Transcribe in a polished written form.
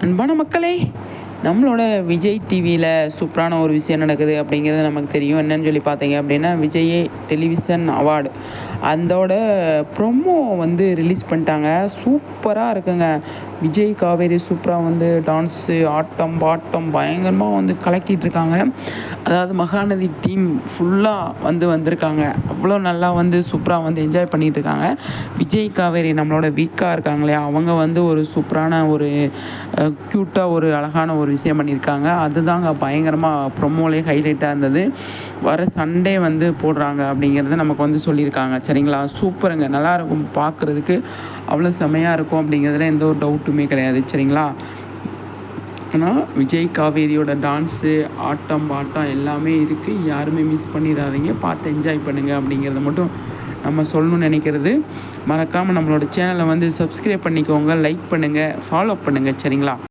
அன்பான மக்களே, நம்மளோட விஜய் டிவியில் சூப்பரான ஒரு விஷயம் நடக்குது அப்படிங்கிறது நமக்கு தெரியும். என்னன்னு சொல்லி பார்த்தீங்க அப்படின்னா, விஜய் டெலிவிஷன் அவார்டு அதோட ப்ரொமோ வந்து ரிலீஸ் பண்ணிட்டாங்க. சூப்பராக இருக்குங்க. விஜய் காவேரி சூப்பராக வந்து டான்ஸு, ஆட்டம் பாட்டம் பயங்கரமாக வந்து கலக்கிட்டு இருக்காங்க. அதாவது மகாநதி டீம் ஃபுல்லாக வந்திருக்காங்க. அவ்வளோ நல்லா வந்து சூப்பராக வந்து என்ஜாய் பண்ணிகிட்டு இருக்காங்க. விஜய் காவேரி நம்மளோட வீக்காக இருக்காங்க இல்லையா, அவங்க வந்து ஒரு சூப்பரான ஒரு க்யூட்டாக ஒரு அழகான ஒரு விஷயம் பண்ணியிருக்காங்க. அதுதாங்க பயங்கரமாக ப்ரொமோலே ஹைலைட்டாக இருந்தது. வர சண்டே வந்து போடுறாங்க அப்படிங்கிறத நமக்கு வந்து சொல்லியிருக்காங்க. சரிங்களா, சூப்பருங்க, நல்லாயிருக்கும் பார்க்குறதுக்கு. அவ்வளோ செமையாக இருக்கும் அப்படிங்கிறதுல எந்த ஒரு டவுட்டுமே கிடையாது. சரிங்களா, ஆனால் விஜய் காவேரியோட டான்ஸு, ஆட்டம் பாட்டம் எல்லாமே இருக்குது. யாருமே மிஸ் பண்ணிடாதீங்க, பார்த்து என்ஜாய் பண்ணுங்கள் அப்படிங்கிறத மட்டும் நம்ம சொல்லணும்னு நினைக்கிறது. மறக்காமல் நம்மளோட சேனலை வந்து சப்ஸ்கிரைப் பண்ணிக்கோங்க, லைக் பண்ணுங்கள், ஃபாலோ பண்ணுங்கள். சரிங்களா.